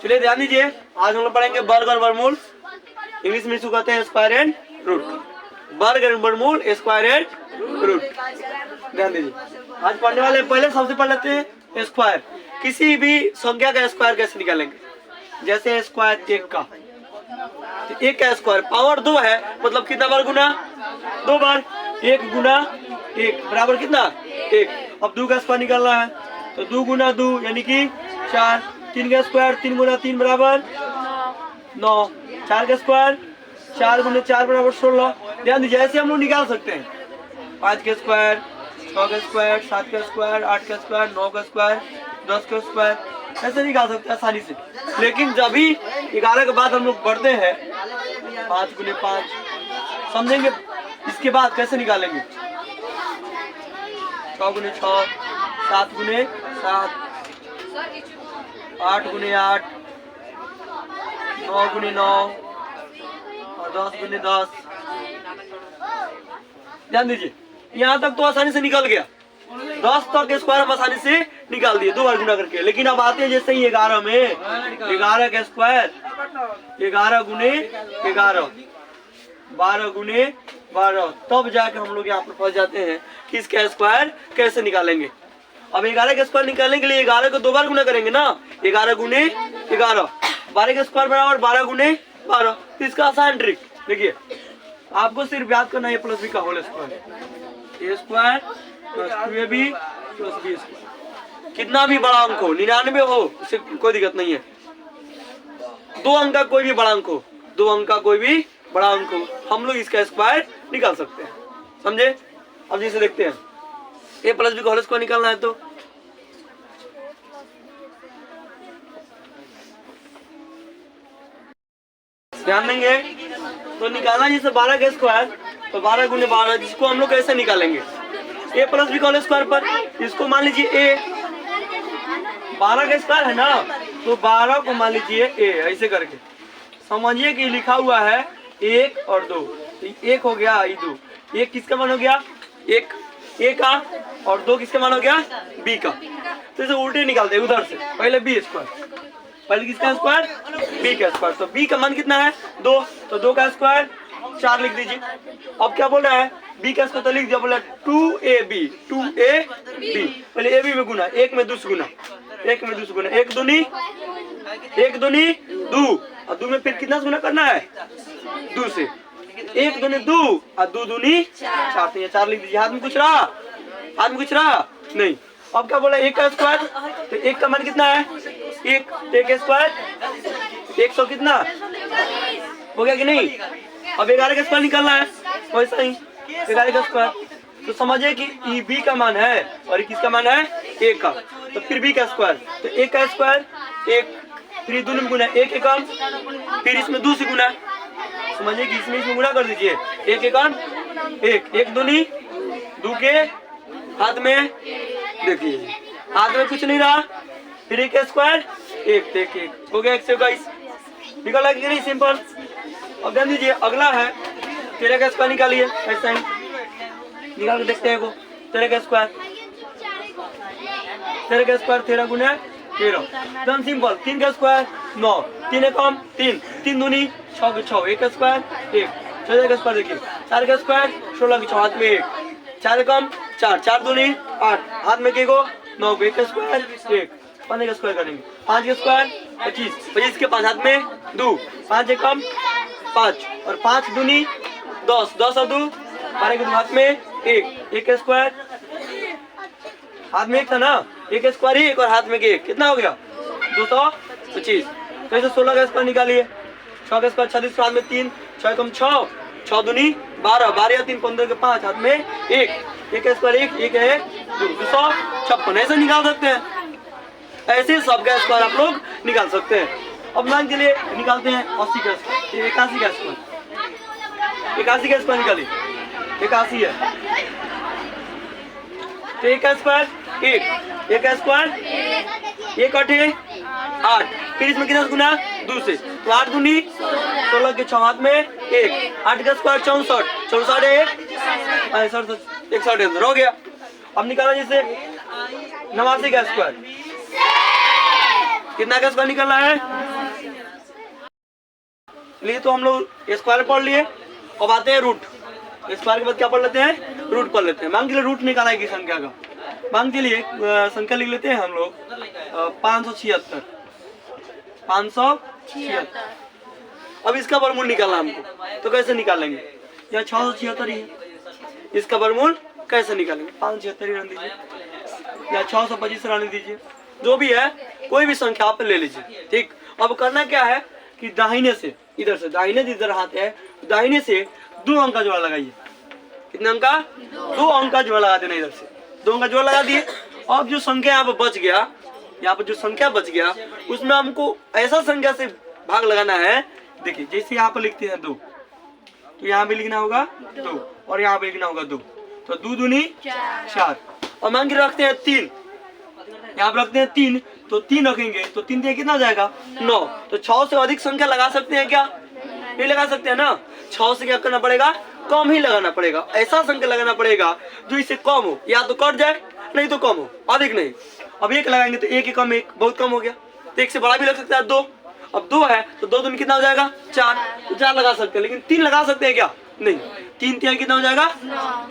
चलिए ध्यान दीजिए, आज हम लोग पढ़ेंगे वर्ग और वर्गमूल। इंग्लिश में इसको कहते हैं स्क्वायर एंड रूट। वर्ग एंड वर्गमूल, स्क्वायर एंड रूट। ध्यान दीजिए, आज पढ़ने वाले पहले सबसे पढ़ लेते हैं स्क्वायर। किसी भी संख्या का स्क्वायर कैसे निकालेंगे? जैसे स्क्वायर 1 का, तो 1 का स्क्वायर पावर 2 है, मतलब कितना बार गुना? 2 बार। 1 गुना 1 बराबर कितना? 1। अब 2 का स्क्वायर निकालना है, तो 2 गुना 2 यानी कि 4। 3 का स्क्वायर 3 गुना 3 बराबर 9। 4 का स्क्वायर 4 गुना 4 बराबर 16। ध्यान दीजिए, ऐसे हम लोग निकाल सकते हैं। 5 का स्क्वायर, 6 का स्क्वायर, 7 का स्क्वायर, 8 का स्क्वायर, 9 का स्क्वायर, 10 का स्क्वायर, ऐसे निकाल सकते हैं आसानी से। लेकिन जब भी 11 के बाद हम लोग बढ़ते हैं, 5 गुने 5 समझेंगे, इसके बाद कैसे निकालेंगे? 6 गुने 6, 7 गुने 7, 8 गुने 8, 9 गुने 9 और 10 गुने 10। ध्यान दीजिए, यहाँ तक तो आसानी से निकल गया। 10 तक के स्क्वायर हम आसानी से निकाल दिए 2 बार गुना करके। लेकिन अब आते हैं जैसे ही 11 में, 11 का स्क्वायर 11 गुने 11, 12 गुने 12, तब जाके हम लोग यहाँ पर फंस जाते हैं कि इसका स्क्वायर कैसे निकालेंगे। अब 11 का स्क्वायर निकालने के लिए 11 को 2 बार गुना करेंगे ना, 11 गुने 11, 12 का स्क्वायर बराबर 12 गुने 12। तो इसका आसान ट्रिक देखिए, आपको सिर्फ याद करना है प्लस बी का whole square, a square plus 2ab plus b square. कितना भी बड़ा अंक हो, 99 हो, उससे कोई दिक्कत नहीं है। 2 अंक का कोई भी बड़ा अंक हो, 2 अंक का कोई भी बड़ा अंक हो, हम लोग इसका स्क्वायर निकाल सकते हैं। समझे? अब जैसे देखते हैं, ए प्लस बी का होल स्क्वायर निकालना है, तो ध्यान देंगे, तो निकालना जैसे 12 का स्क्वायर, तो 12 गुने 12, जिसको हम लोग कैसे निकालेंगे? ए प्लस बी का होल स्क्वायर पर इसको मान लीजिए ए, 12 का स्क्वायर है ना, तो 12 को मान लीजिए ए, ऐसे करके समझिए कि लिखा हुआ है 1 और 2, 1 हो गया, 2, 1 किसका मान हो गया? 1 ए का, और 2 किसका मान हो गया? बी का। तो इसे उल्टे निकालते हैं उधर से, पहले बी स्क्वायर, पहले किसका स्क्वायर? बी का स्क्वायर। तो बी का मान कितना है? 2, तो 2 का स्क्वायर 4 लिख दीजिए। अब क्या बोल रहा है? बी का स्क्वायर तो लिख दिया, बोला 2ab, 2ab, पहले ए बी में गुना, 1 में 2 से गुना, 1 में 2 से गुना, 1 दूनी 2, और 2 में फिर कितना से गुना करना है? 2 से। 1 दूनी 2 और 2 दूनी 4, तो 4 लिख दीजिए। हाथ में कुछ रहा? हाथ में कुछ रहा नहीं। अब क्या बोला? 1 का स्क्वायर, तो 1 का मान कितना है? 1 स्क्वायर 100 कितना हो गया कि नहीं? अब 11 का स्क्वायर निकालना है, वैसा ही 11 का स्क्वायर। तो समझिए कि ई बी का मान है और किसका मान है? 1 का। तो फिर बी का स्क्वायर, तो 1 का स्क्वायर 1, फिर दोनों में गुना, 1 एकम, फिर इसमें 2 से गुना। समझिए कि इसमें गुना कर दीजिए, 1 एकम 1, 1 दूनी 2 के हाथ में, देखिए हाथ में कुछ नहीं रहा, फिर 1 स्क्वायर 1, 1 हो गया 121। निकला कि नहीं? सिंपल। अब ध्यान दीजिए, अगला है 13 का स्क्वायर निकालिए, ऐसा ही निकाल के देखते हैं को। 13 का स्क्वायर, 13 का स्क्वायर 13 गुना 13, एकदम सिंपल। 3 का स्क्वायर 9, 3 एकम 3, 3 दूनी 6 के 6, 1 का स्क्वायर 1, 14 का स्क्वायर देखिए, 4 का स्क्वायर 16 के 6, हाथ में 1, 4 एकम 4, 4 दूनी 8, हाथ में के को 9, 1 का स्क्वायर 1, 5 का स्क्वायर करेंगे, 5 का स्क्वायर 25, 25 के 5 हाथ में 2, 5 एकम 5 और 5 दूनी 10, 10 और 2 12 के 2, हाथ में 1, 1 का स्क्वायर, हाथ में 1 था ना, 1 स्क्वायर 1 और हाथ में 1, कितना हो गया? 225। तो इसे 16 का स्क्वायर निकालिए, 6 का स्क्वायर 36, हाथ में 3, 6 कम 6, 6 दूनी 12, 12 या 3 15 के 5, हाथ में 1, 1 का स्क्वायर 1, 1 है 256। ऐसे निकाल सकते हैं, ऐसे सब का स्क्वायर आप लोग निकाल सकते हैं। अब मान के लिए निकालते हैं 80 का स्क्वायर, 81 का स्क्वायर, 81 का स्क्वायर निकालिए, 81 है, तो 1 का स्क्वायर 1, 1 का स्क्वायर 1 8 8, फिर इसमें कितना गुना? 2 से, तो 8 दूनी 16 के 6, हाथ में 1, 8 का स्क्वायर 64, 64 है 61 हो गया। अब निकाला जैसे 89 का स्क्वायर, कितना का स्क्वायर निकलना है? चलिए तो हम लोग स्क्वायर पढ़ लिए। अब आते हैं रूट। स्क्वायर के बाद क्या पढ़ लेते हैं? रूट पढ़ लेते हैं। मान के लिए रूट निकाला है की संख्या का। मान के लिए संख्या लिख लेते हैं हम लोग 576। 576। अब इसका वर्गमूल निकालना हमको, तो कैसे निकालेंगे? यहाँ 676 ही है, इसका वर्गमूल कैसे निकालेंगे? 576 ही रहने दीजिए या 625 रहने दीजिए, जो भी है कोई भी संख्या आप ले लीजिए। ठीक, अब करना क्या है कि दाहिने से, इधर से दाहिने इधर हाथ है, दाहिने से 2 अंक का जोड़ा लगाइए। कितने अंक का? 2 अंक का जोड़ा लगा देना। इधर से 2 अंक का जोड़ा लगा दिए। अब जो संख्या यहाँ पर बच गया, यहाँ पर जो संख्या बच गया उसमें हमको ऐसा संख्या से भाग लगाना है। देखिए जैसे यहाँ पर लिखते हैं 2, तो यहाँ भी लिखना होगा 2 और यहाँ पे लिखना होगा 2, तो 2 दूनी 4। और मान के रखते हैं 3, यहाँ पे रखते हैं 3, तो 3 रखेंगे तो 3 दिया कितना हो जाएगा? 9। तो 6 से अधिक संख्या लगा सकते हैं क्या? नहीं लगा सकते हैं ना। 6 से क्या करना पड़ेगा? कम ही लगाना पड़ेगा। ऐसा संख्या लगाना पड़ेगा जो इससे कम हो, या तो कट जाए नहीं तो कम हो, अधिक नहीं। अब 1 लगाएंगे तो 1 कम 1 बहुत कम हो गया, तो 1 से बड़ा भी लग सकता है 2। अब 2 है तो 2 दूनी कितना हो जाएगा? 4। तो 4 लगा सकते हैं, लेकिन 3 लगा सकते हैं क्या? नहीं। 3 3 कितना हो जाएगा?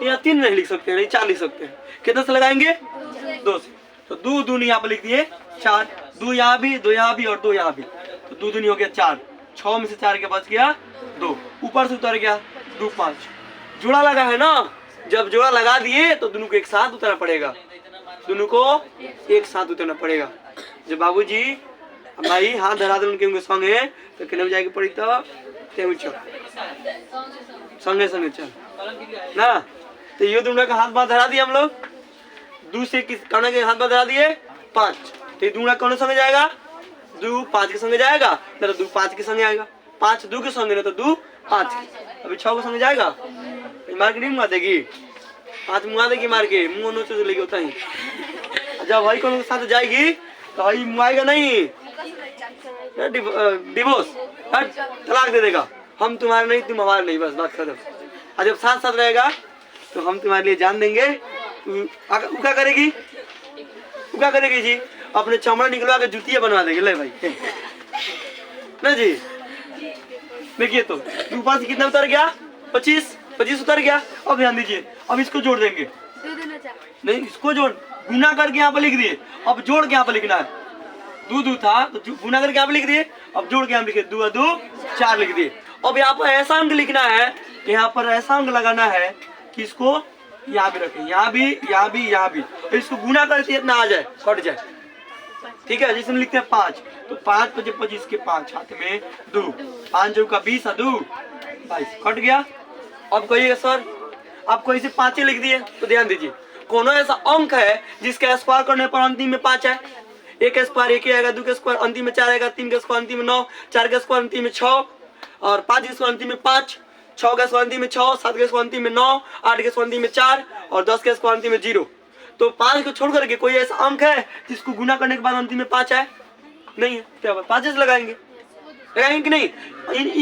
यहाँ 3 नहीं लिख सकते, नहीं 4 लिख सकते हैं। कितना से लगाएंगे? 2 से। तो 2 दूनी यहाँ पे लिख दिए 4, 2 यहाँ भी, 2 यहाँ भी और 2 यहाँ भी, तो 2 दूनी हो गया 4। 6 में से 4 के बच गया 2, ऊपर से उतर गया 2 5। जोड़ा लगा है ना, जब जोड़ा लगा दिए तो दोनों को एक साथ उतरना पड़ेगा, दोनों को एक साथ उतरना पड़ेगा। जब बाबूजी भाई हाथ धरा दे उनके संगे तो कितने बजाएगी पड़ी? तो संगे संगे चल ना। तो ये दोनों का हाथ बात धरा दिए हम लोग, 2 से किस कहना के हाथ बात धरा दिए 5, तो ये दोनों कौन संगे जाएगा? 2 5 के संगे जाएगा, ना तो 2 5 के संगे आएगा। 5 2 के संगे, ना तो 2 5 के। अभी 6 के संगे जाएगा, मार के नहीं मुँगा देगी, 5 मुँगा देगी मार के, मुँह नोच लेगी होता ही। जब भाई कौन के साथ जाएगी तो भाई मुआएगा नहीं, डिवोर्स, तलाक दे देगा। हम तुम्हारे नहीं, तुम हमारे नहीं, बस बात खत्म। और जब साथ साथ रहेगा तो हम तुम्हारे लिए जान देंगे। वो क्या करेगी? वो क्या करेगी जी? अपने चमड़ा निकलवा के जूतियां बनवा देगी। ले भाई ना जी। देखिए तो ऊपर से कितना उतर गया? 25 उतर गया। अब ध्यान दीजिए, अब इसको जोड़ देंगे, नहीं इसको जोड़, गुना करके यहाँ पे लिख दिए, अब जोड़ के यहाँ पे लिखना है। 2 था तो गुना करके यहाँ पे लिख दिए, अब जोड़ के यहाँ लिखे 2 2 4 लिख दिए। अब यहाँ पर ऐसा अंक लिखना है, यहाँ पर ऐसा अंक लगाना है कि इसको यहाँ भी रखें, यहाँ भी यहाँ भी यहाँ भी, तो इसको गुना करके इतना आ जाए, कट जाए। ठीक है, जिसमें लिखते हैं 5, तो 5 5 25 के 5 हाथ में 2, 5 जो का 20 2 22, कट गया। अब कहिएगा सर आपको इसे 5 लिख दिए, तो ध्यान दीजिए कौन ऐसा अंक है जिसका स्क्वायर करने पर अंतिम में 5 है? 1 का स्क्वायर 1 आएगा, 2 का स्क्वायर अंतिम में 4 आएगा, 3 का स्क्वायर अंतिम में 9, 4 का स्क्वायर अंतिम में 6 और 5 का स्क्वायर अंतिम में 5, 6 का स्क्वायर अंतिम में 6, 7 का स्क्वायर अंतिम में 9, 8 का स्क्वायर अंतिम में 4 और 10 का स्क्वायर अंतिम में 0। तो 5 को छोड़ करके कोई ऐसा अंक है जिसको गुना करने के बाद अंतिम में 5 है? नहीं है, तो 5 से लगाएंगे कि नहीं?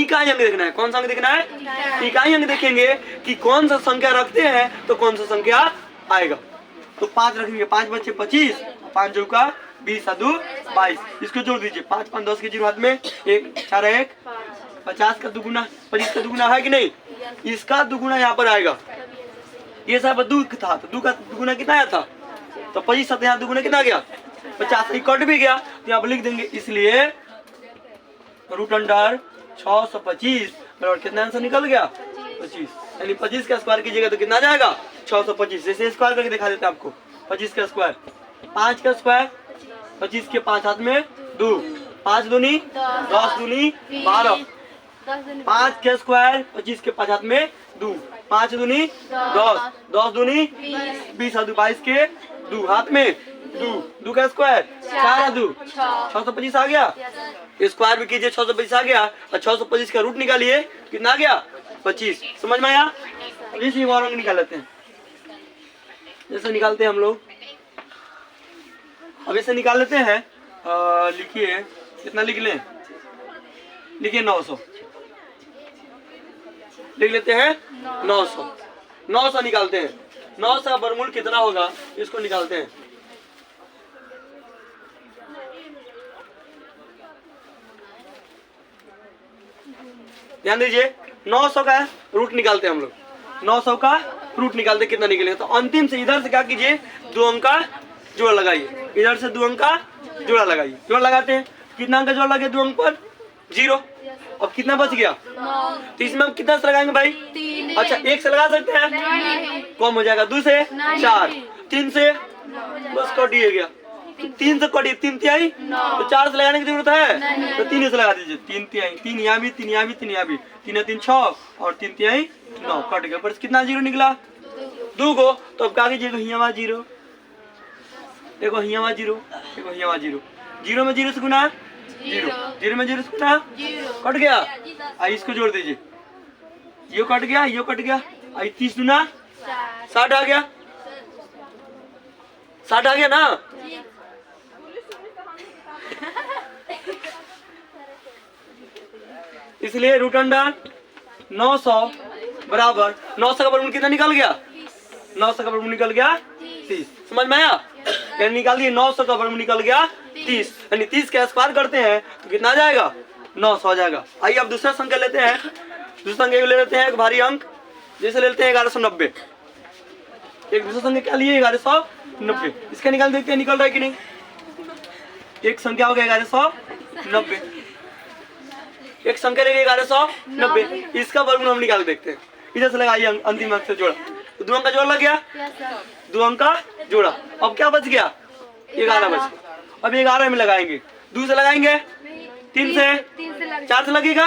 इकाई अंक देखना है। कौन सा अंक देखना है? इकाई अंक देखेंगे कि कौन सा संख्या रखते हैं तो कौन सा संख्या आएगा। तो 5 रखेंगे, 5 बच्चे 25, 5 जो का 20 2 22, इसको जोड़ दीजिए। 5 5 10 के 0 हाथ में 1 4 1 50 का दुगुना, 25 का दुगुना है कि नहीं? इसका दुगुना यहाँ पर आएगा। ये सब 2 था तो 2 का दुगुना कितना आया था? तो 25 7 यहाँ दुगुना कितना गया? 50। कट भी गया तो यहाँ पर लिख देंगे, इसलिए रूट अंडर 625 बराबर कितना आंसर निकल गया? 25। यानी 25 का स्क्वायर कीजिएगा तो कितना जाएगा? 625। जैसे स्क्वायर करके दिखा देते हैं आपको। 25 का स्क्वायर, 5 का स्क्वायर, 25 के 5 हाथ में 2, 5 दूनी 10 दूनी 12, 5 के स्क्वायर 25 के 5 हाथ में 2, 5 दूनी 10, 10 दूनी 20 2 22 के 2 हाथ में 2 का स्क्वायर 4 2 625 आ गया। स्क्वायर भी कीजिए, 625 आ गया और 625 का रूट निकालिए, कितना आ गया? 25। समझ में आया? इसी और अंक निकाल लेते हैं, जैसे निकालते हैं हम लोग। अब इसे निकाल लेते हैं। लिखिए कितना लिख लें? लिखिए 900 लिख लेते हैं। 900 निकालते हैं। 900 वर्गमूल कितना होगा इसको निकालते हैं। ध्यान दीजिए 900 का रूट निकालते हैं हम लोग, 900 का रूट निकालते कितना निकलेगा। तो अंतिम से इधर से क्या कीजिए, 2 अंक का जोड़ लगाइए, इधर से 2 अंक का जोड़ा लगाइए। जोड़ लगाते हैं, कितना अंक का जोड़ लगे 2 अंक पर 0। अब कितना बच गया, तो इसमें हम कितना से लगाएंगे भाई, 3। अच्छा 1 से लगा सकते हैं, कम हो जाएगा, 2 से 4, 3 से बस कट ही गया, तो 3 से कटिए, 3 तिहाई, तो 4 से लगाने की जरूरत है, तो 3 से लगा दीजिए, 3 तिहाई, 3 यहाँ भी, 3 यहाँ भी, 3 यहाँ भी, 3 या 3 6 और 3 तिहाई 9, कट गया। पर कितना 0 निकला, 2 को। तो अब क्या कीजिएगा, यहाँ 0, देखो यहाँ 0, देखो यहाँ 0, 0 में 0 से गुना 0, 0 में 0 से गुना कट गया। आई इसको जोड़ दीजिए, ये कट गया, ये कट गया, आई 30 गुना 60 आ गया, 60 आ गया ना। इसलिए रूट अंडर 900 बराबर 900 का वर्गमूल कितना निकल गया, 900 का वर्गमूल निकल गया 30। समझ में आया, यानी निकाल दिए 900 का वर्गमूल निकल गया 30, यानी 30 के स्क्वायर करते हैं तो कितना आ जाएगा, 900 आ जाएगा। आइए अब दूसरा संख्या लेते हैं, दूसरा संख्या ले लेते हैं एक भारी अंक, जैसे लेते हैं 1190। एक दूसरा संख्या क्या लिए 1190, इसका निकाल देखते हैं निकल रहा है कि नहीं। एक संख्या हो गया 1190, एक संख्या लेंगे 1190, इसका वर्गमूल हम निकाल देखते हैं। इधर से लगाइए अंतिम अंक से जोड़ा, तो 2 अंक का जोड़ लग गया, 2 अंक का जोड़ा। अब क्या बच गया, 11 बच गया। अब 11 में लगाएंगे, 2 से लगाएंगे, 3 से, 4 से लगेगा,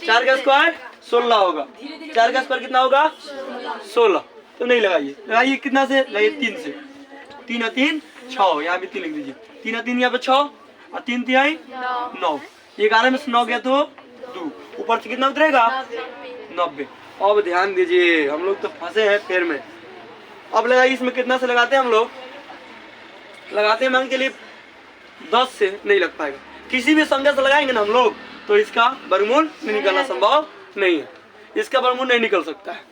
4 का स्क्वायर 16 होगा, 4 का स्क्वायर कितना होगा 16। तो नहीं लगाइए, लगाइए कितना से लगाइए, 3 से, 3 और 3 6, यहाँ भी 3 लिख दीजिए, 3 और 3 यहाँ पे 6 और 3 तिहाई 9, 11 में से 9 गया तो 2, ऊपर से कितना उतरेगा 90। अब ध्यान दीजिए, हम लोग तो फंसे हैं पैर में। अब लगाइए, इसमें कितना से लगाते हैं हम लोग, लगाते हैं मान के लिए 10 से नहीं लग पाएगा, किसी भी संख्या से लगाएंगे ना हम लोग तो इसका वर्गमूल निकालना संभव नहीं है, इसका वर्गमूल नहीं निकल सकता है,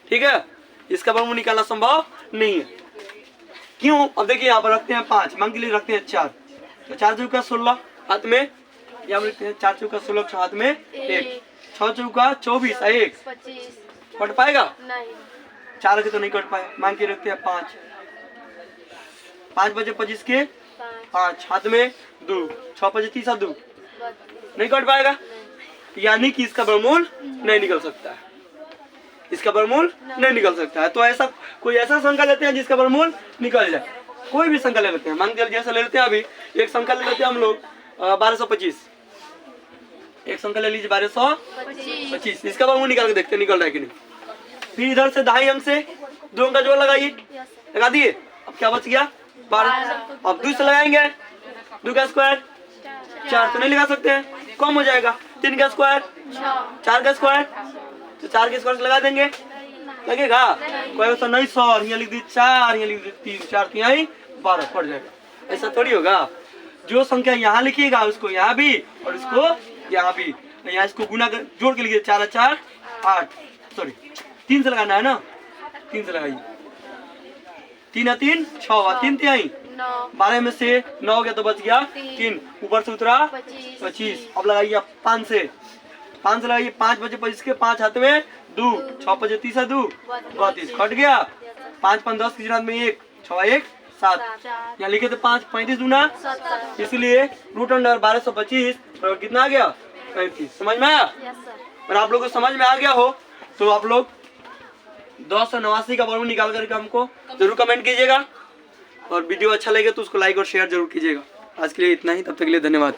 ठीक है, इसका वर्गमूल निकालना संभव नहीं है। क्यों, अब देखिए यहाँ पर रखते हैं 5, मान के लिए रखते हैं 4, तो 4 चौका 16 हाथ में, यहाँ लिखते हैं 4 चौका 16 हाथ में 1, 6 चौका 24 1 कट पाएगा, 4 के तो नहीं कट पाए, मान के रखते हैं 5, 5 बजे 25 के 5 हाथ में 2, 6 बजे 30 2, नहीं कट पाएगा, यानी कि इसका वर्गमूल नहीं निकल सकता है, इसका वर्गमूल नहीं निकल सकता है। तो ऐसा कोई ऐसा संख्या लेते हैं जिसका वर्गमूल निकल जाए, कोई भी संख्या ले लेते हैं, मान के जैसे ले लेते हैं अभी एक संख्या ले लेते हैं हम लोग 1225, एक संख्या ले लीजिए 1225, इसका वर्गमूल निकाल के देखते हैं निकल रहा है कि नहीं। फिर इधर से 2.5 अंक से 2 अंक का जोड़ लगाइए, लगा दिए, अब क्या बच गया 12। अब 2 से लगाएंगे, 2 का स्क्वायर 4 तो नहीं लगा सकते हैं, कम हो जाएगा, 3 का स्क्वायर 4 का स्क्वायर, तो 4 के स्क्वायर से लगा देंगे, लगेगा कोई ऐसा नहीं सर, यहाँ लिख दी 4, यहाँ लिख दी 3, 4 तिहाई 12 पड़ जाएगा, ऐसा थोड़ी होगा। जो संख्या यहाँ लिखिएगा उसको यहाँ भी और इसको यहाँ भी, यहाँ इसको गुना कर जोड़ के लिखिए, 4 4 8, सॉरी 3 से लगाना है ना, 3 से लगाइए, 3 3 6 और 3 तिहाई 12 में से 9 हो गया तो बच गया 3, ऊपर से उतरा 25। अब लगाइए 5 से लगाइए, 5 बजे 25 के 5 हाथ में 2, 6 बजे 30 2 32 कट गया, 5 5 10 की में 1, 6 1 7, यहाँ लिखे थे 5 35 दूना, इसलिए रूट अंडर 1225 और कितना आ गया 35। समझ में आया, और आप लोग को समझ में आ गया हो तो आप लोग 289 का वर्गमूल निकाल करके हमको जरूर कमेंट कीजिएगा, और वीडियो अच्छा लगे तो उसको लाइक और शेयर जरूर कीजिएगा। आज के लिए इतना ही, तब तक के लिए धन्यवाद।